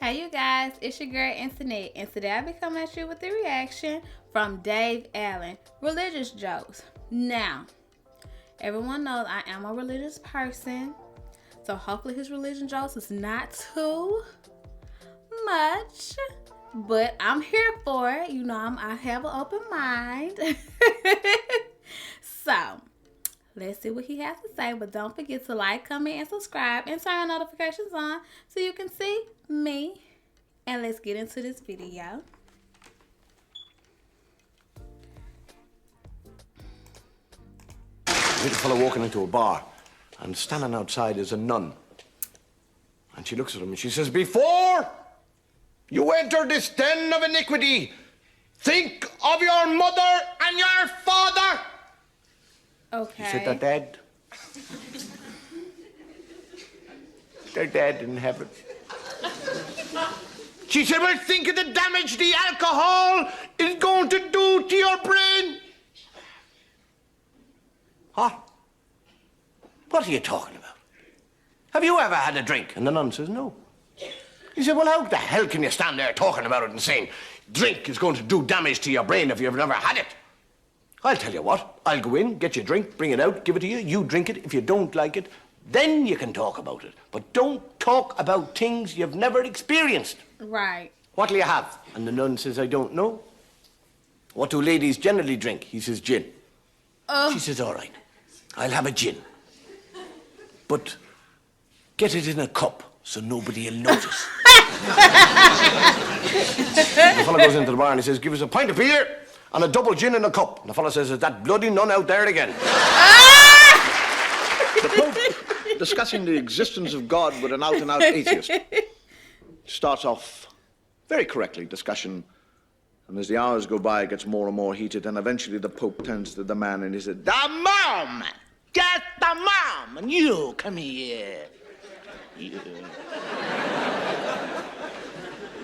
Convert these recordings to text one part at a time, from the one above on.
Hey you guys, it's your girl Internet, and today I'll be coming at you with the reaction from Dave Allen, religious jokes. Now, everyone knows I am a religious person, so hopefully his religion jokes is not too much, but I'm here for it. You know, I have an open mind. So, let's see what he has to say, but don't forget to like, comment, and subscribe, and turn notifications on so you can see me. And let's get into this video. A little fellow walking into a bar, and standing outside is a nun. And she looks at him and she says, "Before you enter this den of iniquity, think of your mother and your father." Okay. He said, "They're dead. They're dead in heaven." She said, "Well, think of the damage the alcohol is going to do to your brain." What? What are you talking about? Have you ever had a drink? And the nun says, "No." He said, "Well, how the hell can you stand there talking about it and saying drink is going to do damage to your brain if you've never had it?" I'll tell you what, I'll go in, get you a drink, bring it out, give it to you, you drink it. If you don't like it, then you can talk about it. But don't talk about things you've never experienced. Right. "What'll you have?" And the nun says, "I don't know." "What do ladies generally drink?" He says, "Gin." She says, "All right, I'll have a gin. But get it in a cup so nobody will notice." The fellow goes into the bar and he says, "Give us a pint of beer and a double gin in a cup." And the fellow says, "Is that bloody nun out there again?" The Pope, discussing the existence of God with an out-and-out atheist, starts off very correctly, discussion, and as the hours go by, it gets more and more heated, and eventually the Pope turns to the man and he said, "The mom! Get the mom! And you, come here.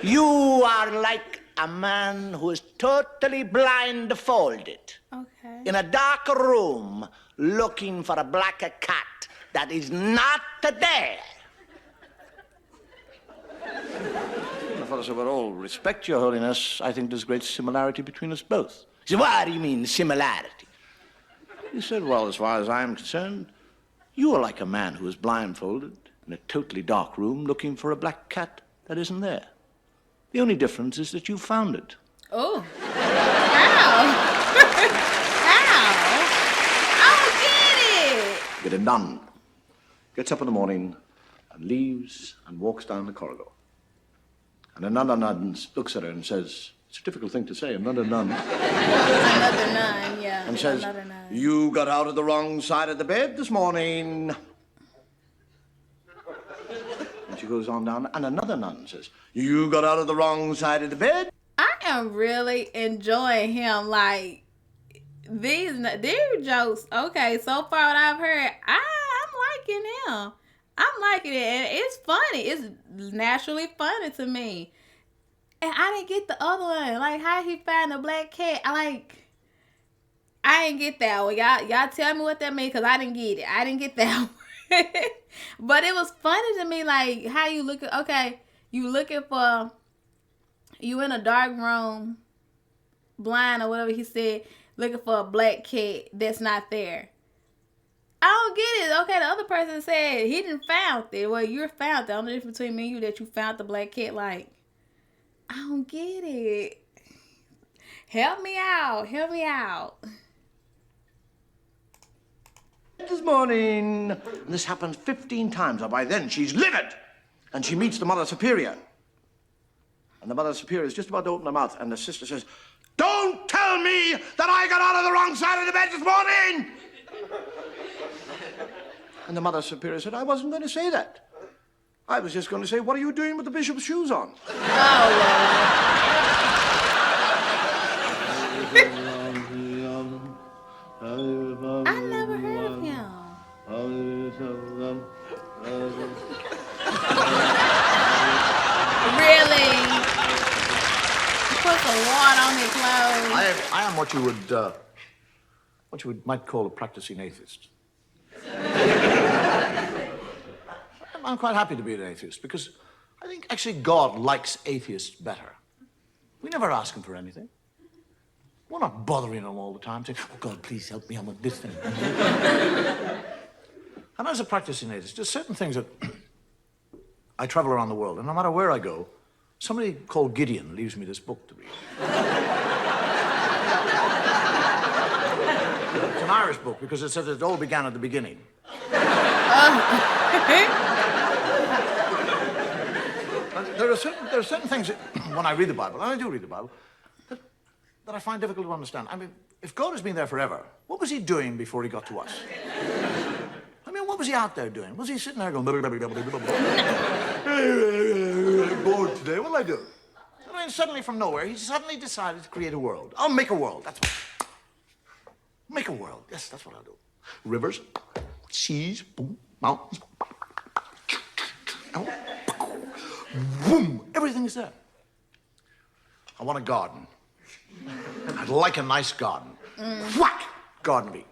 You are like a man who is totally blindfolded Okay. in a dark room looking for a black cat that is not there." The fellow said, "With all respect, Your Holiness, I think there's great similarity between us both." He said, "What do you mean, similarity?" He said, "Well, as far as I'm concerned, you are like a man who is blindfolded in a totally dark room looking for a black cat that isn't there. The only difference is that you found it." Oh. How? How? I don't get it. Get a nun. Gets up in the morning and leaves and walks down the corridor. And another nun looks at her and says, it's a difficult thing to say, another nun, Another nun, yeah. and says, Another nun. "You got out of the wrong side of the bed this morning." And she goes on down, and another nun says, "You got out of the wrong side of the bed." I am really enjoying him. Like, these jokes, okay, so far what I've heard, I'm liking him. I'm liking it, and it's funny. It's naturally funny to me. And I didn't get the other one, like how he found the black cat. I didn't get that one. Y'all tell me what that means, because I didn't get it. I didn't get that one. But it was funny to me, like how you look at, okay, you looking for, you in a dark room, blind or whatever he said, looking for a black cat that's not there. I don't get it. Okay, the other person said he didn't found it. Well, you're found it. The only difference between me and you that you found the black cat. Like, I don't get it. Help me out. Help me out. This morning. And this happens 15 times, and by then she's livid. And she meets the Mother Superior. And the Mother Superior is just about to open her mouth, and the sister says, "Don't tell me that I got out of the wrong side of the bed this morning!" And the Mother Superior said, "I wasn't going to say that. I was just going to say, what are you doing with the bishop's shoes on?" I never heard of him. Really? Put some water on his clothes. I am what you might call a practicing atheist. I'm quite happy to be an atheist because I think actually God likes atheists better. We never ask him for anything. We're not bothering him all the time, saying, oh, God, please help me, I want this thing. And as a practicing atheist, there's certain things that I travel around the world, and no matter where I go, somebody called Gideon leaves me this book to read. It's an Irish book because it says it all began at the beginning. There are certain things that, when I read the Bible, and I do read the Bible, that I find difficult to understand. I mean, if God has been there forever, what was he doing before he got to us? I mean, what was he out there doing? Was he sitting there going, bored today, what'll I do? I mean, suddenly from nowhere, he suddenly decided to create a world. I'll make a world, that's what. Make a world, yes, that's what I'll do. Rivers, seas, boom, mountains, boom, everything is there. I want a garden. I'd like a nice garden. Whack! Garden me.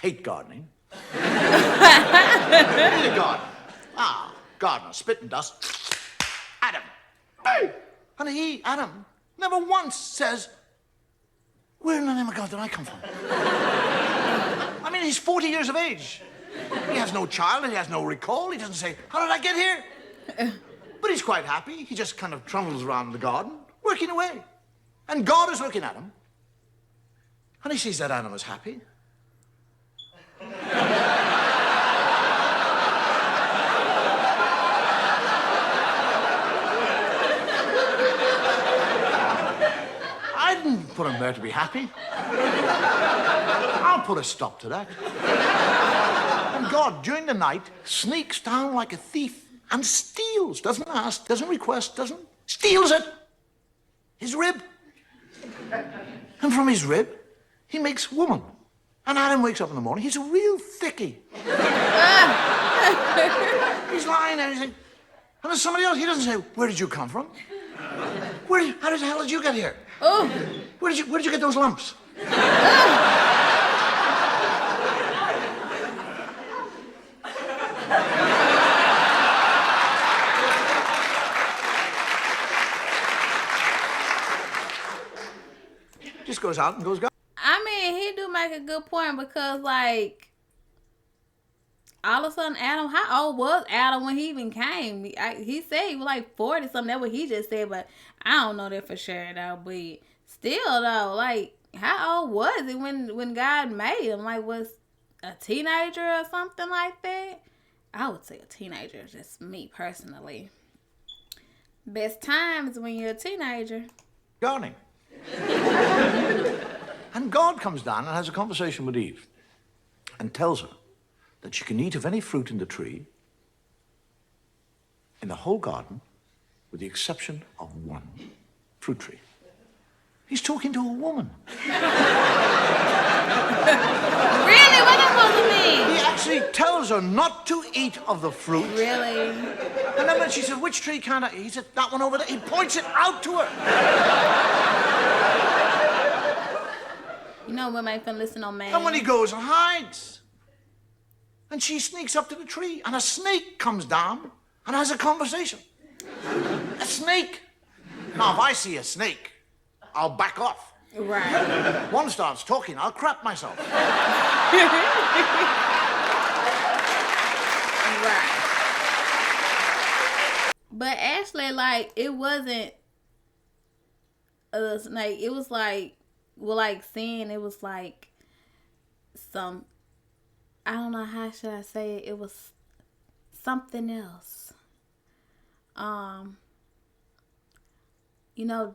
Hate gardening. Need a garden. Gardener, spit and dust. Adam. Hey! And he, Adam, never once says, where in the name of God did I come from? I mean, he's 40 years of age. He has no child, he has no recall. He doesn't say, how did I get here? But he's quite happy. He just kind of trundles around the garden, working away. And God is looking at him. And he sees that Adam is happy. I didn't put him there to be happy. I'll put a stop to that. And God, during the night, sneaks down like a thief and steals. Doesn't ask, doesn't request, steals it. His rib. And from his rib, he makes woman. And Adam wakes up in the morning, he's a real thickie. He's lying there, and there's somebody else, he doesn't say, where did you come from? How the hell did you get here? Oh. Where did you get those lumps? Just goes out and goes. I mean, he do make a good point because, like, all of a sudden, Adam, how old was Adam when he even came? He said he was like 40 something. That's what he just said, but I don't know that for sure though. But still though, like, how old was he when God made him? Like, was a teenager or something like that? I would say a teenager, just me personally. Best time is when you're a teenager. Gardening. And God comes down and has a conversation with Eve and tells her that she can eat of any fruit in the tree in the whole garden with the exception of one fruit tree. He's talking to a woman. Really? What that supposed to mean? He actually tells her not to eat of the fruit. Really? And then when she said, which tree can't I? He said, that one over there. He points it out to her. You know, women ain't finna listen on man. And when he goes and hides, and she sneaks up to the tree, and a snake comes down and has a conversation. A snake. Now, if I see a snake, I'll back off. Right. One starts talking, I'll crap myself. Right. But actually, like, it wasn't a snake. It was like, well, like, sin, it was like some, I don't know, how should I say it? It was something else. You know,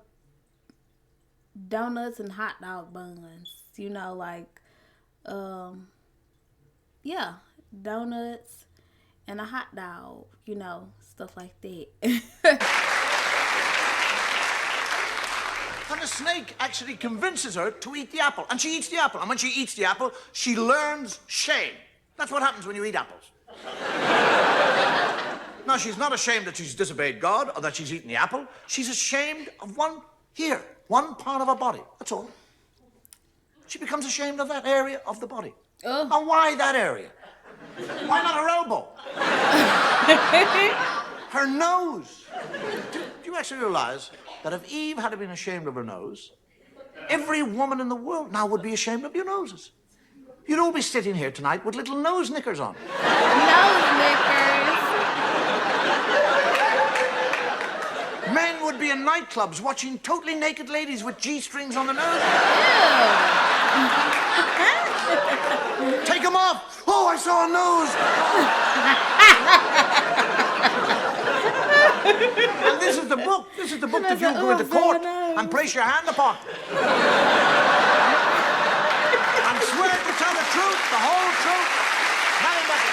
donuts and hot dog buns. You know, like, yeah, donuts and a hot dog. You know, stuff like that. And the snake actually convinces her to eat the apple. And she eats the apple. And when she eats the apple, she learns shame. That's what happens when you eat apples. Now, she's not ashamed that she's disobeyed God or that she's eaten the apple. She's ashamed of one part of her body. That's all. She becomes ashamed of that area of the body. Oh. And why that area? Why not her elbow? Her nose. Do you actually realize that if Eve had been ashamed of her nose, every woman in the world now would be ashamed of your noses? You'd all be sitting here tonight with little nose knickers on. Nose knickers. Men would be in nightclubs watching totally naked ladies with G-strings on their nose. Ew. Take them off. Oh, I saw a nose. And this is the book. This is the book that you go into court and place your hand upon. And swear to tell the truth, the whole truth, nothing but the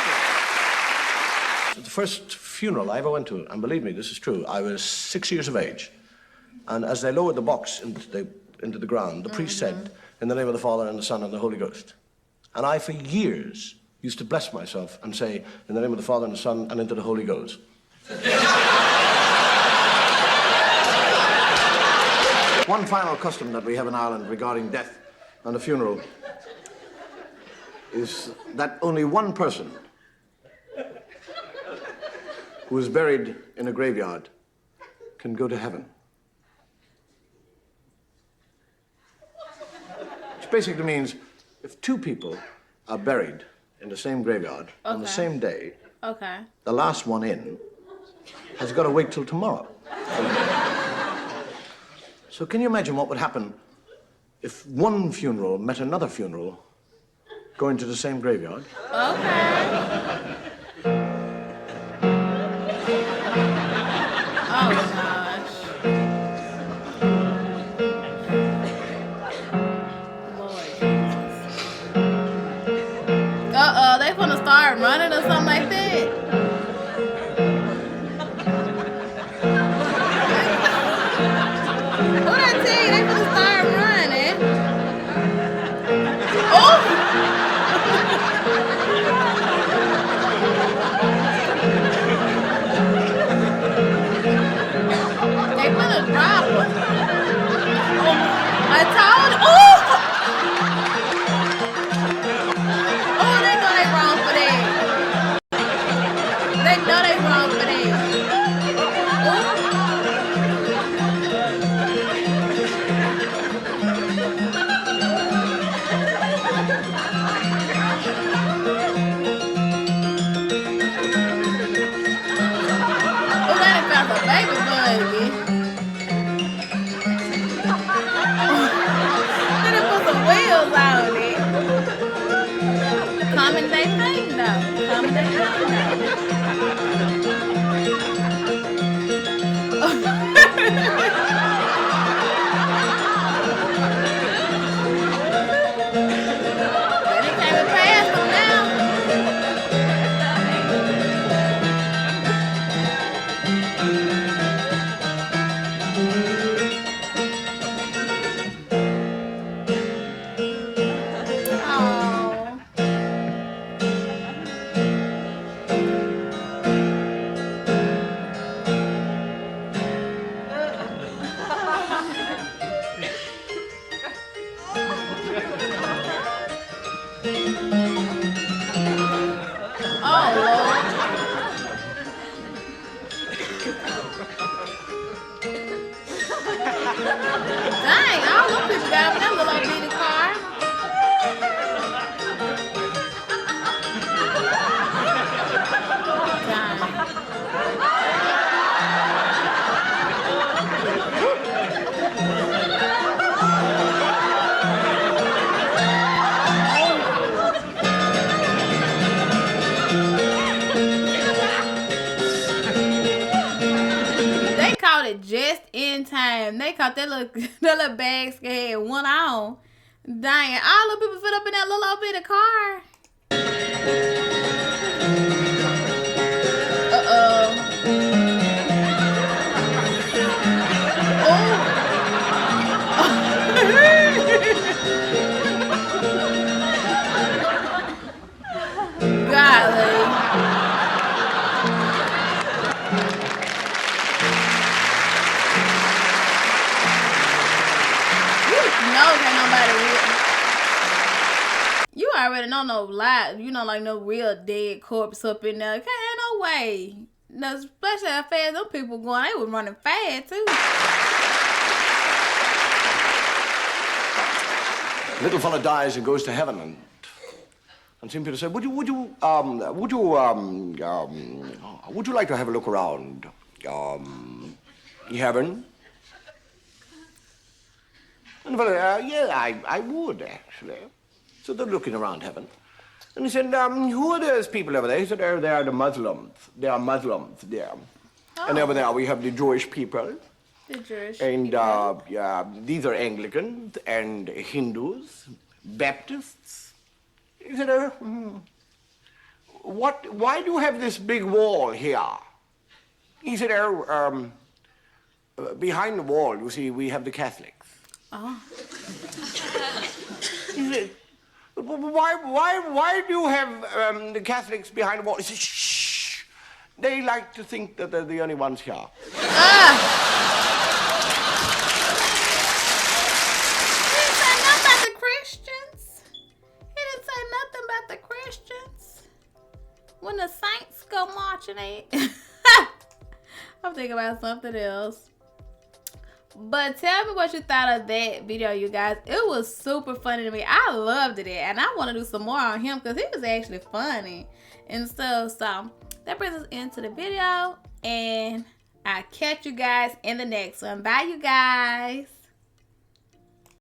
truth. The first funeral I ever went to, and believe me, this is true, I was 6 years of age. And as they lowered the box into the ground, the priest said, "In the name of the Father, and the Son, and the Holy Ghost." And I, for years, used to bless myself and say, "In the name of the Father, and the Son, and into the Holy Ghost." One final custom that we have in Ireland regarding death and a funeral is that only one person who is buried in a graveyard can go to heaven. Which basically means if two people are buried in the same graveyard on the same day, the last one in has got to wait till tomorrow. So can you imagine what would happen if one funeral met another funeral going to the same graveyard? Okay. Oh, gosh. Lord Jesus. Uh-oh, they gonna start running or something like that. What I tell you, they gonna start running. Oh! They gonna drop her. I told. Oh! Oh, they know they wrong for that. They know they wrong for that. Baby buggy. Then they put some wheels on it. Common day thing though. Common day thing But it came and passed them now. Dang, all them people got up in that little old bitty car. They caught it just in time. They caught that little bag scared one on. Dang, all the people fit up in that little old bitty car. Uh-oh. Oh. Golly. You already know no lie. You know, like no real dead corpse up in there. Ain't no way. No, especially how fast them people going. They was running fast too. Little fella dies and goes to heaven, and St. Peter said, would you like to have a look around heaven? And the fellow, yeah, I would, actually. So they're looking around heaven. And he said, who are those people over there? He said, oh, they are the Muslims. They are Muslims there. Oh. And over there we have the Jewish people. The Jewish and, people. yeah, these are Anglicans and Hindus, Baptists. He said, why do you have this big wall here? He said, behind the wall, you see, we have the Catholics. Oh. He said, why do you have the Catholics behind the wall? He said, shh. They like to think that they're the only ones here. Ah. He didn't say nothing about the Christians. He didn't say nothing about the Christians. When the saints go marching in. I'm thinking about something else. But tell me what you thought of that video, you guys. It was super funny to me. I loved it. And I want to do some more on him because he was actually funny and stuff. So that brings us into the video. And I'll catch you guys in the next one. Bye, you guys.